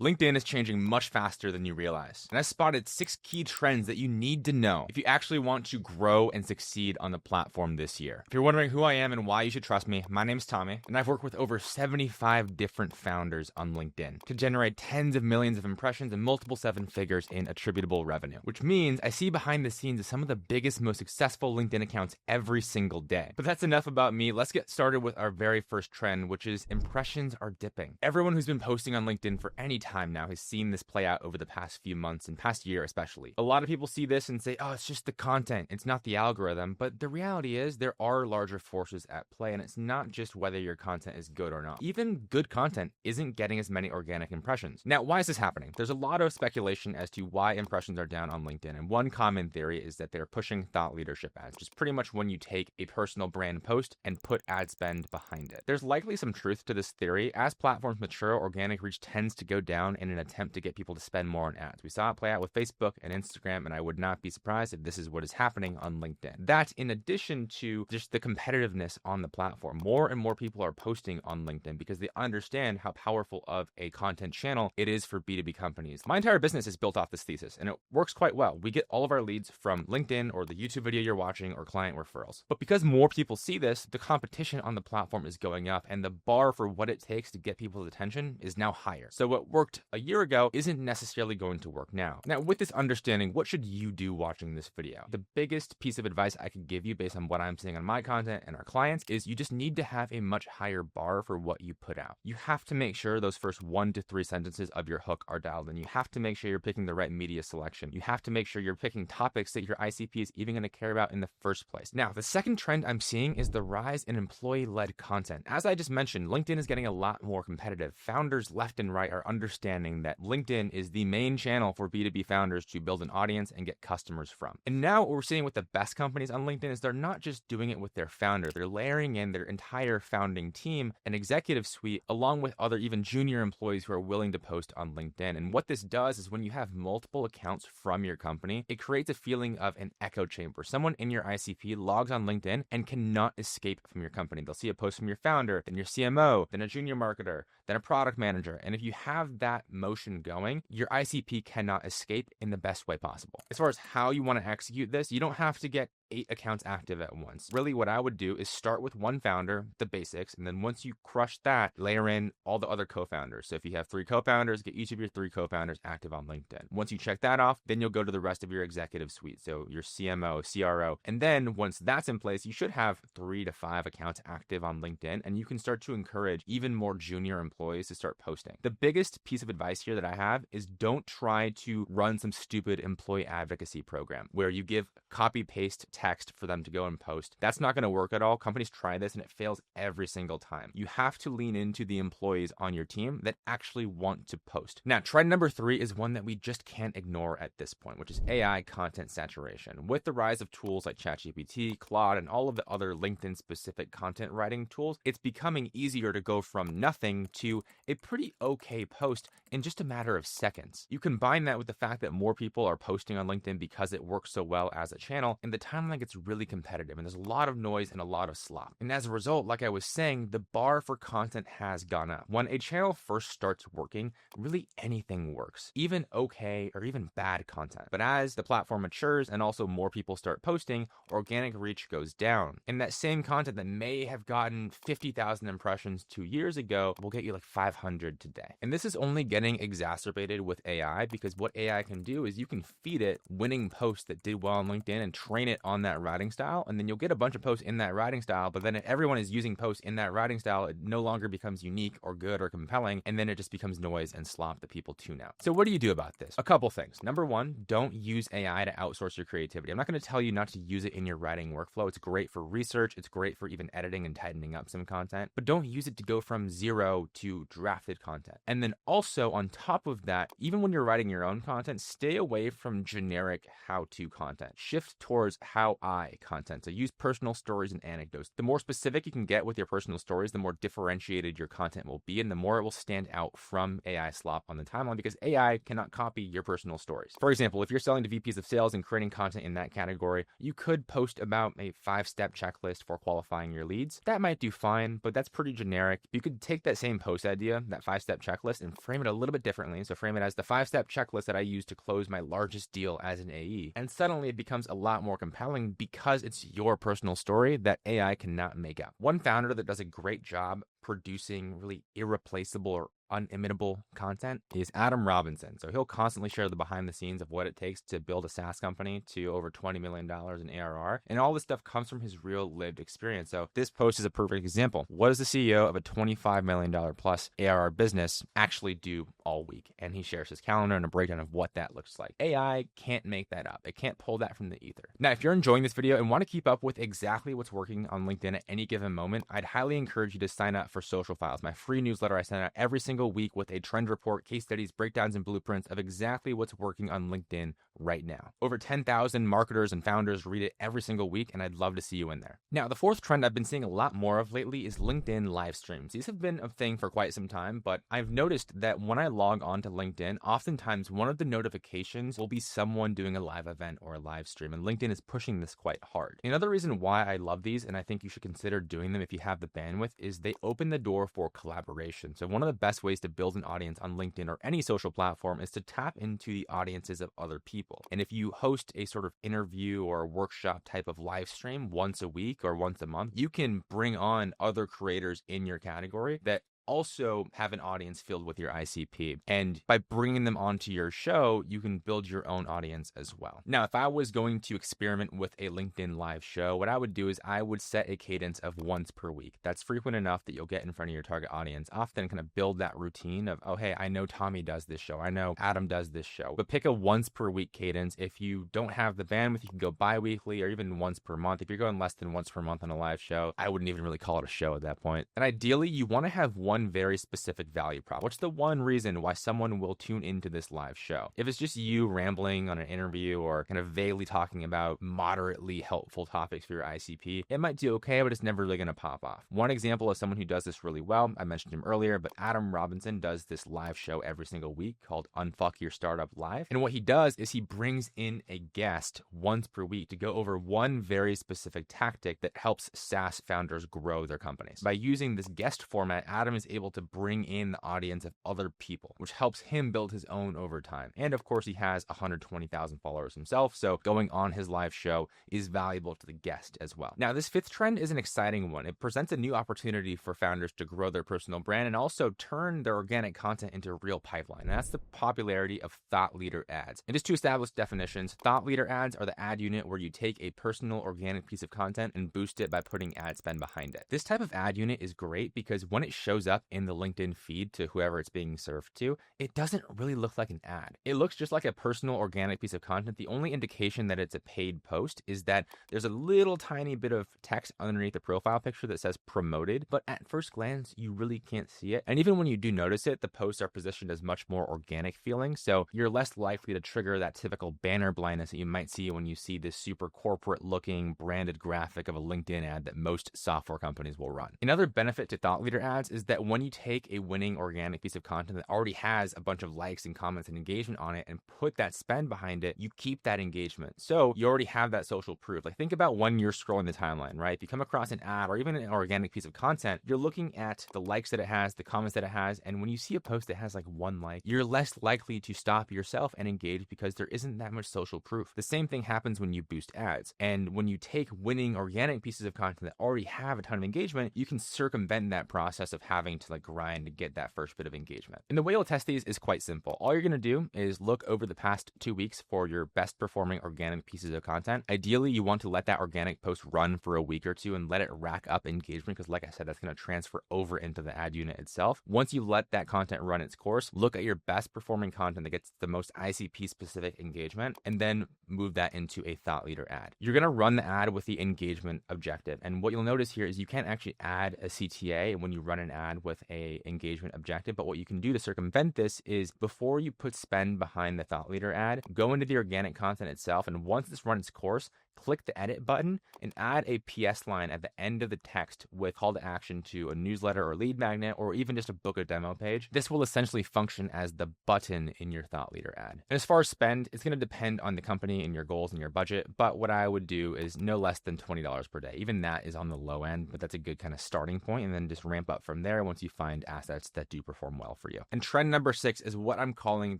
LinkedIn is changing much faster than you realize, and I spotted 6 key trends that you need to know if you actually want to grow and succeed on the platform this year. If you're wondering who I am and why you should trust me, my name's Tommy, and I've worked with over 75 different founders on LinkedIn to generate tens of millions of impressions and multiple 7 figures in attributable revenue, which means I see behind the scenes of some of the biggest, most successful LinkedIn accounts every single day. But that's enough about me. Let's get started with our very first trend, which is impressions are dipping. Everyone who's been posting on LinkedIn for any time now has seen this play out over the past few months and past year especially. A lot of people see this and say, oh, it's just the content, it's not the algorithm. But the reality is there are larger forces at play, and it's not just whether your content is good or not. Even good content isn't getting as many organic impressions. Now, why is this happening? There's a lot of speculation as to why impressions are down on LinkedIn, and one common theory is that they're pushing thought leadership ads, which is pretty much when you take a personal brand post and put ad spend behind it. There's likely some truth to this theory. As platforms mature, organic reach tends to go down in an attempt to get people to spend more on ads. We saw it play out with Facebook and Instagram, and I would not be surprised if this is what is happening on LinkedIn. That, in addition to just the competitiveness on the platform, more and more people are posting on LinkedIn because they understand how powerful of a content channel it is for B2B companies. My entire business is built off this thesis, and it works quite well. We get all of our leads from LinkedIn or the YouTube video you're watching or client referrals. But because more people see this, the competition on the platform is going up, and the bar for what it takes to get people's attention is now higher. So what worked a year ago isn't necessarily going to work now. Now, with this understanding, what should you do watching this video? The biggest piece of advice I could give you based on what I'm seeing on my content and our clients is you just need to have a much higher bar for what you put out. You have to make sure those first 1 to 3 sentences of your hook are dialed in. You have to make sure you're picking the right media selection. You have to make sure you're picking topics that your ICP is even going to care about in the first place. Now, the second trend I'm seeing is the rise in employee-led content. As I just mentioned, LinkedIn is getting a lot more competitive. Founders left and right are understanding that LinkedIn is the main channel for B2B founders to build an audience and get customers from. And now what we're seeing with the best companies on LinkedIn is they're not just doing it with their founder, they're layering in their entire founding team and executive suite along with other even junior employees who are willing to post on LinkedIn. And what this does is when you have multiple accounts from your company, it creates a feeling of an echo chamber. Someone in your ICP logs on LinkedIn and cannot escape from your company. They'll see a post from your founder, then your CMO, then a junior marketer, then a product manager. And if you have that motion going, your ICP cannot escape in the best way possible. As far as how you want to execute this, you don't have to get 8 accounts active at once. Really, what I would do is start with one founder, the basics, and then once you crush that, layer in all the other co-founders. So if you have 3 co-founders, get each of your 3 co-founders active on LinkedIn. Once you check that off, then you'll go to the rest of your executive suite. So your CMO, CRO, and then once that's in place, you should have 3 to 5 accounts active on LinkedIn, and you can start to encourage even more junior employees to start posting. The biggest piece of advice here that I have is don't try to run some stupid employee advocacy program where you give copy-paste text for them to go and post. That's not going to work at all. Companies try this and it fails every single time. You have to lean into the employees on your team that actually want to post. Now, trend number 3 is one that we just can't ignore at this point, which is AI content saturation. With the rise of tools like ChatGPT, Claude, and all of the other LinkedIn-specific content writing tools, it's becoming easier to go from nothing to a pretty okay post in just a matter of seconds. You combine that with the fact that more people are posting on LinkedIn because it works so well as a channel, and the timeline gets really competitive, and there's a lot of noise and a lot of slop. And as a result, like I was saying, the bar for content has gone up. When a channel first starts working, really anything works, even okay or even bad content. But as the platform matures and also more people start posting, organic reach goes down. And that same content that may have gotten 50,000 impressions 2 years ago will get you like 500 today. And this is only getting exacerbated with AI because what AI can do is you can feed it winning posts that did well on LinkedIn and train it on that writing style, and then you'll get a bunch of posts in that writing style, but then if everyone is using posts in that writing style, it no longer becomes unique or good or compelling, and then it just becomes noise and slop that people tune out. So what do you do about this? A couple things. Number 1, don't use AI to outsource your creativity. I'm not going to tell you not to use it in your writing workflow. It's great for research. It's great for even editing and tightening up some content, but don't use it to go from 0 to drafted content. And then also on top of that, even when you're writing your own content, stay away from generic how-to content. Shift towards how how I content. So use personal stories and anecdotes. The more specific you can get with your personal stories, the more differentiated your content will be, and the more it will stand out from AI slop on the timeline, because AI cannot copy your personal stories. For example, if you're selling to VPs of sales and creating content in that category, you could post about a 5-step checklist for qualifying your leads. That might do fine, but that's pretty generic. You could take that same post idea, that 5-step checklist, and frame it a little bit differently. So frame it as the 5-step checklist that I use to close my largest deal as an AE. And suddenly it becomes a lot more compelling because it's your personal story that AI cannot make up. One founder that does a great job producing really irreplaceable or unimitable content is Adam Robinson. So he'll constantly share the behind the scenes of what it takes to build a SaaS company to over $20 million in ARR. And all this stuff comes from his real lived experience. So this post is a perfect example. What does the CEO of a $25 million plus ARR business actually do all week? And he shares his calendar and a breakdown of what that looks like. AI can't make that up. It can't pull that from the ether. Now, if you're enjoying this video and want to keep up with exactly what's working on LinkedIn at any given moment, I'd highly encourage you to sign up for Social Files, my free newsletter I send out every single week with a trend report, case studies, breakdowns, and blueprints of exactly what's working on LinkedIn right now. Over 10,000 marketers and founders read it every single week, and I'd love to see you in there. Now, the fourth trend I've been seeing a lot more of lately is LinkedIn live streams. These have been a thing for quite some time, but I've noticed that when I log on to LinkedIn, oftentimes one of the notifications will be someone doing a live event or a live stream, and LinkedIn is pushing this quite hard. Another reason why I love these, and I think you should consider doing them if you have the bandwidth, is they open the door for collaboration. So one of the best ways to build an audience on LinkedIn or any social platform is to tap into the audiences of other people. And if you host a sort of interview or a workshop type of live stream once a week or once a month, you can bring on other creators in your category that also have an audience filled with your ICP. And by bringing them onto your show, you can build your own audience as well. Now, if I was going to experiment with a LinkedIn live show, what I would do is I would set a cadence of once per week. That's frequent enough that you'll get in front of your target audience. Often kind of build that routine of, oh, hey, I know Tommy does this show. I know Adam does this show. But pick a once per week cadence. If you don't have the bandwidth, you can go bi-weekly or even once per month. If you're going less than once per month on a live show, I wouldn't even really call it a show at that point. And ideally, you want to have one very specific value prop. What's the one reason why someone will tune into this live show? If it's just you rambling on an interview or kind of vaguely talking about moderately helpful topics for your ICP, it might do okay, but it's never really going to pop off. One example of someone who does this really well, I mentioned him earlier, but Adam Robinson does this live show every single week called Unfuck Your Startup Live. And what he does is he brings in a guest once per week to go over one very specific tactic that helps SaaS founders grow their companies. By using this guest format, Adam is able to bring in the audience of other people, which helps him build his own over time. And of course, he has 120,000 followers himself, so going on his live show is valuable to the guest as well. Now, this fifth trend is an exciting one. It presents a new opportunity for founders to grow their personal brand and also turn their organic content into a real pipeline. And that's the popularity of thought leader ads. And just to establish definitions, thought leader ads are the ad unit where you take a personal organic piece of content and boost it by putting ad spend behind it. This type of ad unit is great because when it shows up in the LinkedIn feed to whoever it's being served to, it doesn't really look like an ad. It looks just like a personal organic piece of content. The only indication that it's a paid post is that there's a little tiny bit of text underneath the profile picture that says promoted, but at first glance, you really can't see it. And even when you do notice it, the posts are positioned as much more organic feeling, so you're less likely to trigger that typical banner blindness that you might see when you see this super corporate looking branded graphic of a LinkedIn ad that most software companies will run. Another benefit to thought leader ads is that when you take a winning organic piece of content that already has a bunch of likes and comments and engagement on it and put that spend behind it, you keep that engagement. So you already have that social proof. Like think about when you're scrolling the timeline, right? If you come across an ad or even an organic piece of content, you're looking at the likes that it has, the comments that it has, and when you see a post that has like one like, you're less likely to stop yourself and engage because there isn't that much social proof. The same thing happens when you boost ads. And when you take winning organic pieces of content that already have a ton of engagement, you can circumvent that process of having to like grind to get that first bit of engagement. And the way you'll test these is quite simple. All you're going to do is look over the past 2 weeks for your best performing organic pieces of content. Ideally, you want to let that organic post run for a week or two and let it rack up engagement because like I said, that's going to transfer over into the ad unit itself. Once you let that content run its course, look at your best performing content that gets the most ICP specific engagement and then move that into a thought leader ad. You're going to run the ad with the engagement objective. And what you'll notice here is you can't actually add a CTA when you run an ad with a engagement objective. But what you can do to circumvent this is before you put spend behind the thought leader ad, go into the organic content itself. And once this runs its course, click the edit button and add a PS line at the end of the text with call to action to a newsletter or lead magnet, or even just a book a demo page. This will essentially function as the button in your thought leader ad. And as far as spend, it's going to depend on the company and your goals and your budget, but what I would do is no less than $20 per day. Even that is on the low end, but that's a good kind of starting point, and then just ramp up from there once you find assets that do perform well for you. And trend number 6 is what I'm calling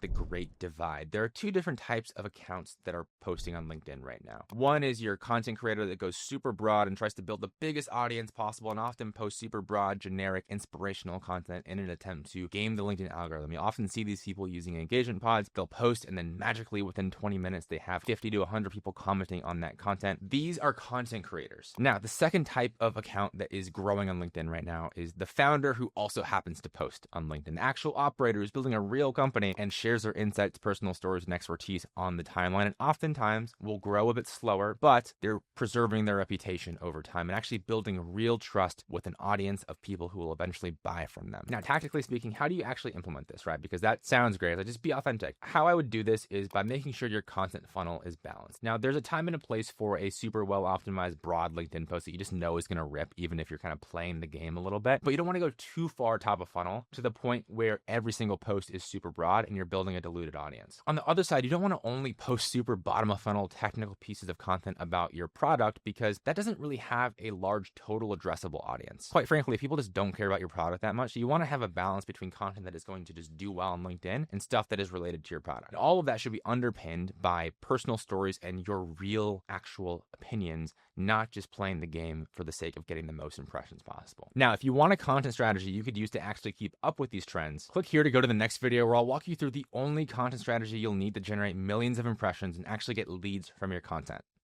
the great divide. There are two different types of accounts that are posting on LinkedIn right now. One is your content creator that goes super broad and tries to build the biggest audience possible and often posts super broad, generic, inspirational content in an attempt to game the LinkedIn algorithm. You often see these people using engagement pods. They'll post and then magically within 20 minutes, they have 50 to 100 people commenting on that content. These are content creators. Now, the second type of account that is growing on LinkedIn right now is the founder who also happens to post on LinkedIn. The actual operator who's building a real company and shares their insights, personal stories, and expertise on the timeline, and oftentimes will grow a bit slower, but they're preserving their reputation over time and actually building real trust with an audience of people who will eventually buy from them. Now, tactically speaking, how do you actually implement this, right? Because that sounds great. Like, just be authentic. How I would do this is by making sure your content funnel is balanced. Now, there's a time and a place for a super well optimized broad LinkedIn post that you just know is going to rip, even if you're kind of playing the game a little bit. But you don't want to go too far top of funnel to the point where every single post is super broad and you're building a diluted audience. On the other side, you don't want to only post super bottom of funnel technical pieces of content about your product, because that doesn't really have a large total addressable audience. Quite frankly, if people just don't care about your product that much, you want to have a balance between content that is going to just do well on LinkedIn and stuff that is related to your product. And all of that should be underpinned by personal stories and your real actual opinions, not just playing the game for the sake of getting the most impressions possible. Now, if you want a content strategy you could use to actually keep up with these trends, click here to go to the next video where I'll walk you through the only content strategy you'll need to generate millions of impressions and actually get leads from your content.